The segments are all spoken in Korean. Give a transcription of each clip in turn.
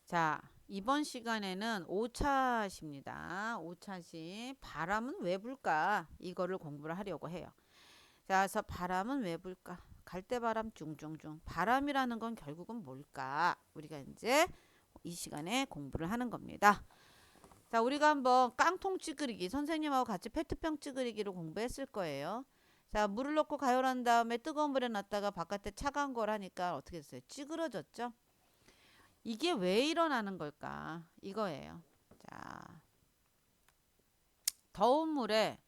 자, 이번 시간에는 5차시입니다. 5차시 바람은 왜 불까? 이거를 공부를 하려고 해요. 자, 그래서 바람은 왜 불까? 갈대바람 쭝쭝쭝. 바람이라는 건 결국은 뭘까? 우리가 이제 이 시간에 공부를 하는 겁니다. 자, 우리가 한번 깡통 찌그리기 선생님하고 같이 페트병 찌그리기를 공부했을 거예요. 자, 물을 넣고 가열한 다음에 뜨거운 물에 놨다가 바깥에 차가운 걸 하니까 어떻게 됐어요? 찌그러졌죠? 이게 왜 일어나는 걸까? 이거예요. 자, 더운 물에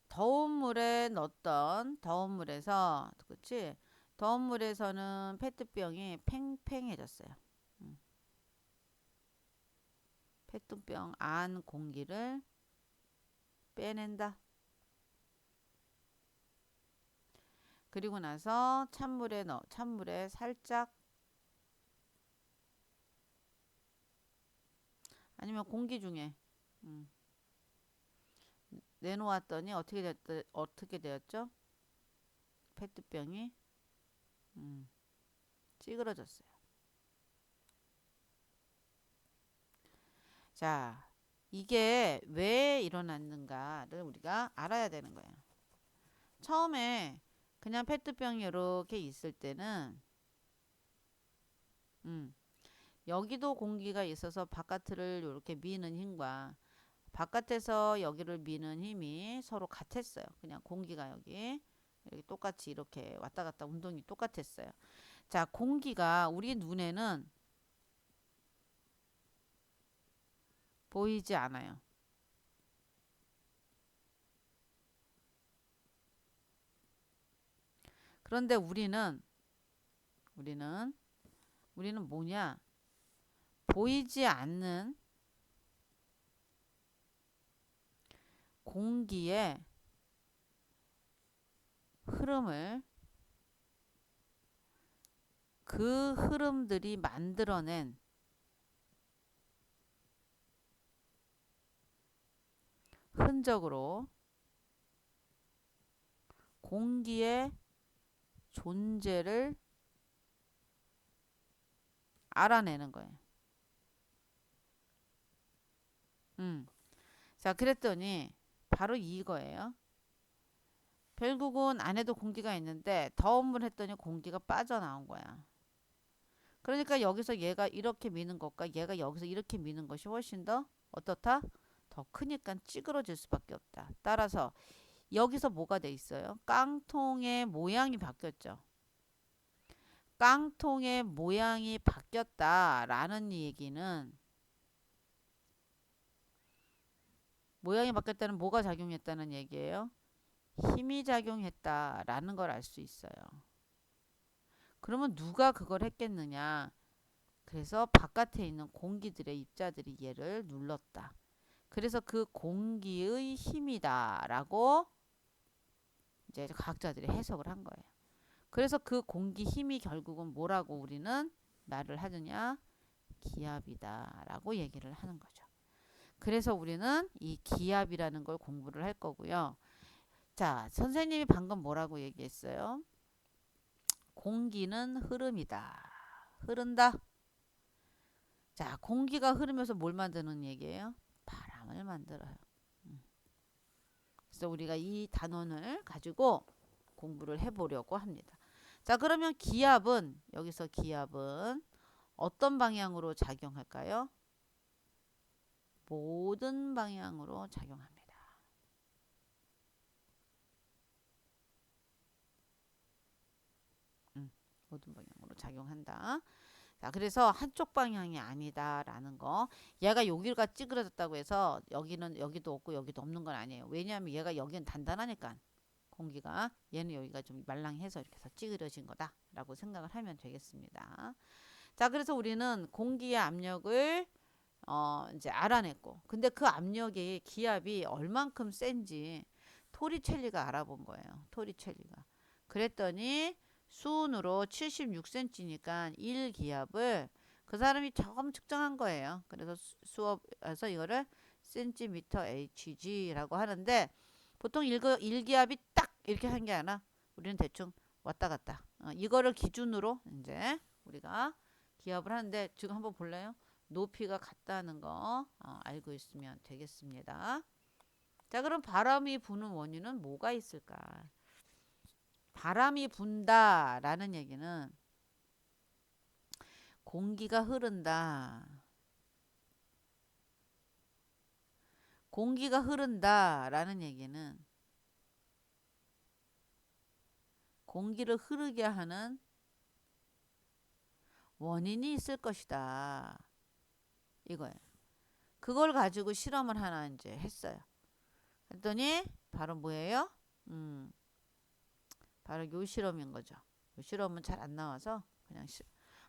더운 물에 넣었던 더운 물에서 그렇지? 더운 물에서는 페트병이 팽팽해졌어요. 음, 페트병 안 공기를 빼낸다. 그리고 나서 찬물에 살짝 아니면 공기 중에 음, 내놓았더니 어떻게 되었죠? 페트병이 음, 찌그러졌어요. 자, 이게 왜 일어났는가를 우리가 알아야 되는 거예요. 처음에 그냥 페트병이 이렇게 있을 때는 음, 여기도 공기가 있어서 바깥을 이렇게 미는 힘과 바깥에서 여기를 미는 힘이 서로 같았어요. 그냥 공기가 여기 이렇게 똑같이 이렇게 왔다 갔다 운동이 똑같았어요. 자, 공기가 우리 눈에는 보이지 않아요. 그런데 우리는 우리는 뭐냐? 보이지 않는 공기의 흐름을 그 흐름들이 만들어낸 흔적으로 공기의 존재를 알아내는 거예요. 자, 그랬더니 바로 이거예요. 결국은 안에도 공기가 있는데 더운 물 했더니 공기가 빠져나온 거야. 그러니까 여기서 얘가 이렇게 미는 것과 얘가 여기서 이렇게 미는 것이 훨씬 더 어떻다? 더 크니까 찌그러질 수밖에 없다. 따라서 여기서 뭐가 돼 있어요? 깡통의 모양이 바뀌었죠. 깡통의 모양이 바뀌었다라는 얘기는 모양이 바뀌었다는 뭐가 작용했다는 얘기예요? 힘이 작용했다라는 걸 알 수 있어요. 그러면 누가 그걸 했겠느냐? 그래서 바깥에 있는 공기들의 입자들이 얘를 눌렀다. 그래서 그 공기의 힘이다라고 이제 과학자들이 해석을 한 거예요. 그래서 그 공기 힘이 결국은 뭐라고 우리는 말을 하느냐? 기압이다라고 얘기를 하는 거죠. 그래서 우리는 이 기압이라는 걸 공부를 할 거고요. 자, 선생님이 방금 뭐라고 얘기했어요? 공기는 흐름이다. 흐른다. 자, 공기가 흐르면서 뭘 만드는 얘기예요? 바람을 만들어요. 그래서 우리가 이 단원을 가지고 공부를 해보려고 합니다. 자, 그러면 여기서 기압은 어떤 방향으로 작용할까요? 모든 방향으로 작용합니다. 모든 방향으로 작용한다. 자, 그래서 한쪽 방향이 아니다라는 거. 얘가 여기가 찌그러졌다고 해서 여기도 없고 여기도 없는 건 아니에요. 왜냐하면 얘가 여기는 단단하니까 공기가 얘는 여기가 좀 말랑해서 이렇게 해서 찌그러진 거다라고 생각을 하면 되겠습니다. 자, 그래서 우리는 공기의 압력을 이제 알아냈고, 근데 그 압력의 기압이 얼만큼 센지 토리첼리가 알아본 거예요. 토리첼리가. 그랬더니 수은으로 76cm니까 1기압을 그 사람이 처음 측정한 거예요. 그래서 수업에서 이거를 센티미터 HG라고 하는데 보통 1기압이 딱 이렇게 한 게 아니라 우리는 대충 왔다 갔다. 이거를 기준으로 이제 우리가 기압을 하는데 지금 한번 볼래요? 높이가 같다는 거 알고 있으면 되겠습니다. 자, 그럼 바람이 부는 원인은 뭐가 있을까? 바람이 분다라는 얘기는 공기가 흐른다. 공기가 흐른다라는 얘기는 공기를 흐르게 하는 원인이 있을 것이다. 이거예요. 그걸 가지고 실험을 하나 이제 했어요. 했더니 바로 뭐예요? 바로 요 실험인 거죠. 요 실험은 잘 안 나와서 그냥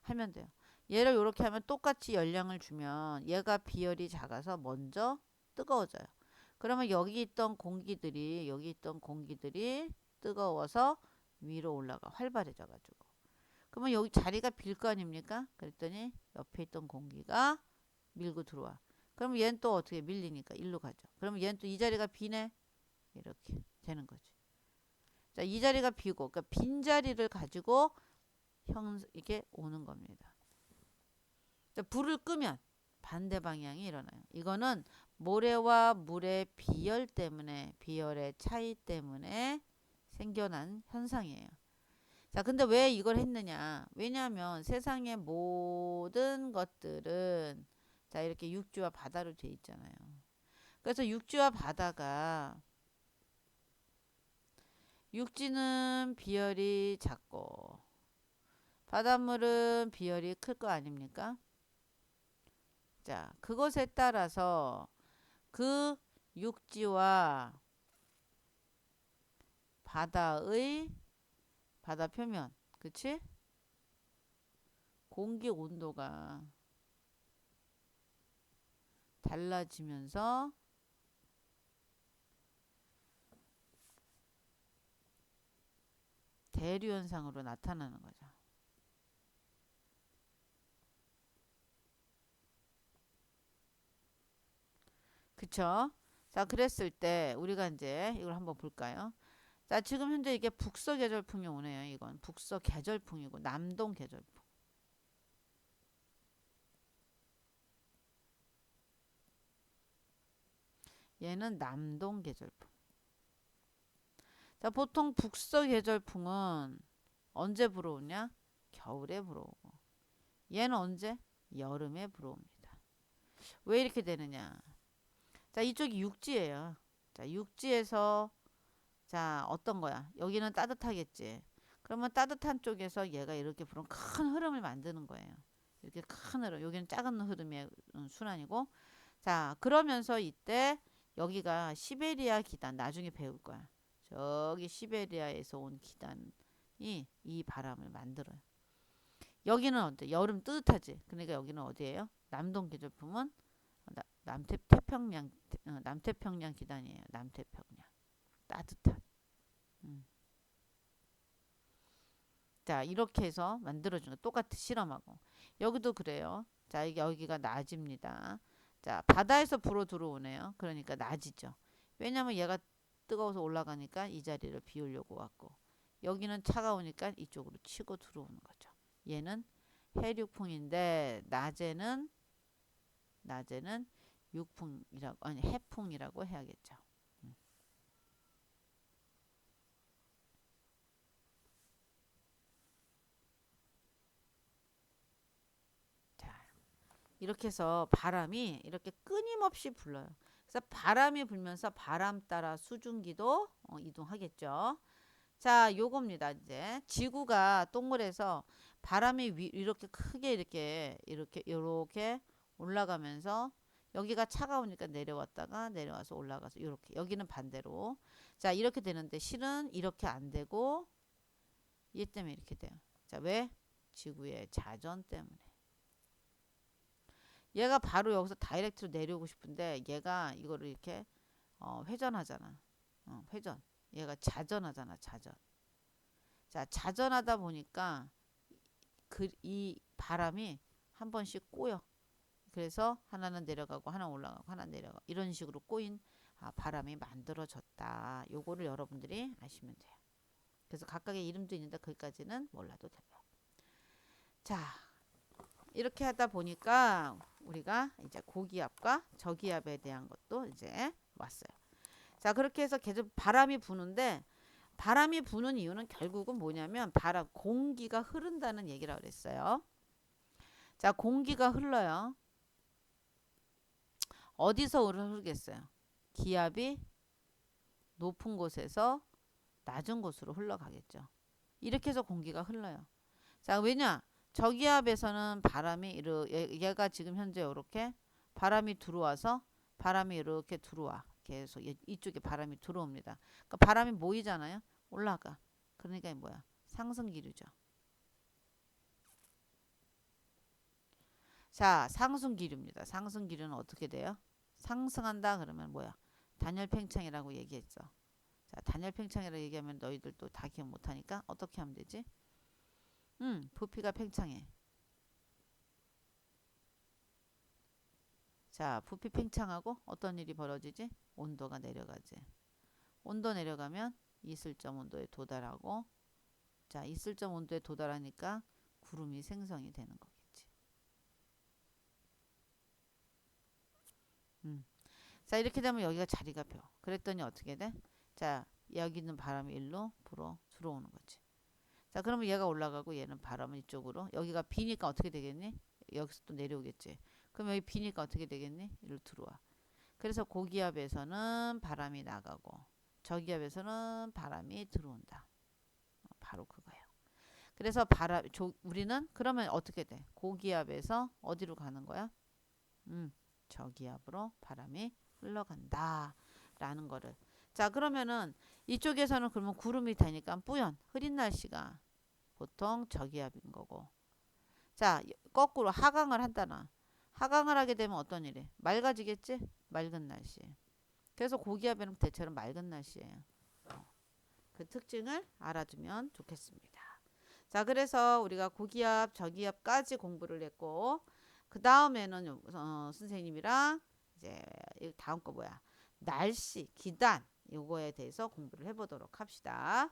하면 돼요. 얘를 이렇게 하면 똑같이 열량을 주면 얘가 비열이 작아서 먼저 뜨거워져요. 그러면 여기 있던 공기들이 뜨거워서 위로 올라가 활발해져 가지고. 그러면 여기 자리가 빌 거 아닙니까? 그랬더니 옆에 있던 공기가 밀고 들어와. 그럼 얘는 또 어떻게 밀리니까 일로 가죠. 그러면 얘는 또 이 자리가 비네. 이렇게 되는 거지. 자, 이 자리가 비고, 그러니까 빈 자리를 가지고 이게 오는 겁니다. 자, 불을 끄면 반대 방향이 일어나요. 이거는 모래와 물의 비열 때문에, 비열의 차이 때문에 생겨난 현상이에요. 자, 근데 왜 이걸 했느냐? 왜냐하면 세상의 모든 것들은 자, 이렇게 육지와 바다로 돼 있잖아요. 그래서 육지와 바다가 육지는 비열이 작고 바닷물은 비열이 클 거 아닙니까? 자, 그것에 따라서 그 육지와 바다의 바다 표면, 그치? 공기 온도가 달라지면서 대류 현상으로 나타나는 거죠. 그쵸? 자, 그랬을 때 우리가 이제 이걸 한번 볼까요? 자, 지금 현재 이게 북서 계절풍이 오네요. 이건 북서 계절풍이고 남동 계절풍. 얘는 남동 계절풍. 자, 보통 북서 계절풍은 언제 불어오냐? 겨울에 불어오고. 얘는 언제? 여름에 불어옵니다. 왜 이렇게 되느냐? 자, 이쪽이 육지예요. 자, 육지에서 자, 어떤 거야? 여기는 따뜻하겠지. 그러면 따뜻한 쪽에서 얘가 이렇게 부른 큰 흐름을 만드는 거예요. 이렇게 큰 흐름. 여기는 작은 흐름의 순환이고. 자, 그러면서 이때 여기가 시베리아 기단 나중에 배울 거야. 저기 시베리아에서 온 기단이 이 바람을 만들어요. 여기는 어때? 여름 뜨뜻하지. 그러니까 여기는 어디예요? 남동 계절풍은 남태평양 기단이에요. 남태평양. 따뜻한. 음. 자, 이렇게 해서 만들어준 거 똑같이 실험하고. 여기도 그래요. 자, 이게 여기가 낮입니다. 자, 바다에서 불어 들어오네요. 그러니까 낮이죠. 왜냐면 얘가 뜨거워서 올라가니까 이 자리를 비우려고 왔고, 여기는 차가우니까 이쪽으로 치고 들어오는 거죠. 얘는 해륙풍인데 낮에는 육풍이라고 아니 해풍이라고 해야겠죠. 자, 이렇게 해서 바람이 이렇게 끊임없이 불어요. 그래서 바람이 불면서 바람 따라 수증기도 이동하겠죠. 자, 요겁니다. 이제 지구가 동그래서 바람이 이렇게 크게 이렇게 올라가면서 여기가 차가우니까 내려왔다가 내려와서 올라가서 이렇게 여기는 반대로 자 이렇게 되는데 실은 이렇게 안 되고 얘 때문에 이렇게 돼요. 자, 왜? 지구의 자전 때문에. 얘가 바로 여기서 다이렉트로 내려오고 싶은데 얘가 이거를 이렇게 회전하잖아. 회전. 얘가 자전하잖아. 자전. 자, 자전하다 보니까 이 바람이 한 번씩 꼬여. 그래서 하나는 내려가고 하나 올라가고 하나 내려가고 이런 식으로 꼬인 바람이 만들어졌다. 요거를 여러분들이 아시면 돼요. 그래서 각각의 이름도 있는데 거기까지는 몰라도 돼요. 자, 이렇게 하다 보니까 우리가 이제 고기압과 저기압에 대한 것도 이제 왔어요. 자, 그렇게 해서 계속 바람이 부는데 바람이 부는 이유는 결국은 뭐냐면 바람, 공기가 흐른다는 얘기라고 그랬어요. 자, 공기가 흘러요. 어디서 흐르겠어요? 기압이 높은 곳에서 낮은 곳으로 흘러가겠죠. 이렇게 해서 공기가 흘러요. 자, 왜냐? 저기압에서는 바람이 얘가 지금 현재 이렇게 바람이 들어와서 바람이 이렇게 들어와. 계속 이쪽에 바람이 들어옵니다. 그러니까 바람이 모이잖아요. 올라가. 그러니까 뭐야? 상승 기류죠. 자, 상승 기류입니다. 상승 기류는 어떻게 돼요? 상승한다 그러면 뭐야? 단열 팽창이라고 얘기했죠. 자, 단열 팽창이라고 얘기하면 너희들 또 다 기억 못하니까 어떻게 하면 되지? 부피가 팽창해. 자, 부피 팽창하고 어떤 일이 벌어지지? 온도가 내려가지. 온도 내려가면 이슬점 온도에 도달하고, 자, 이슬점 온도에 도달하니까 구름이 생성이 되는 거겠지. 자, 이렇게 되면 여기가 자리가 펴. 그랬더니 어떻게 돼? 자, 여기 있는 바람이 일로 불어 들어오는 거지. 자, 그러면 얘가 올라가고 얘는 바람은 이쪽으로. 여기가 비니까 어떻게 되겠니? 여기서 또 내려오겠지. 그럼 여기 비니까 어떻게 되겠니? 이리로 들어와. 그래서 고기압에서는 바람이 나가고 저기압에서는 바람이 들어온다. 바로 그거예요. 그래서 우리는 그러면 어떻게 돼? 고기압에서 어디로 가는 거야? 저기압으로 바람이 흘러간다. 라는 거를. 자, 그러면은 이쪽에서는 그러면 구름이 되니까 뿌연, 흐린 날씨가 보통 저기압인 거고. 자, 거꾸로 하강을 한다나. 하강을 하게 되면 어떤 일이? 맑아지겠지? 맑은 날씨. 그래서 고기압에는 대체로 맑은 날씨예요. 그 특징을 알아두면 좋겠습니다. 자, 그래서 우리가 고기압, 저기압까지 공부를 했고, 그 다음에는 선생님이랑 이제 다음 거 뭐야? 날씨, 기단 요거에 대해서 공부를 해보도록 합시다.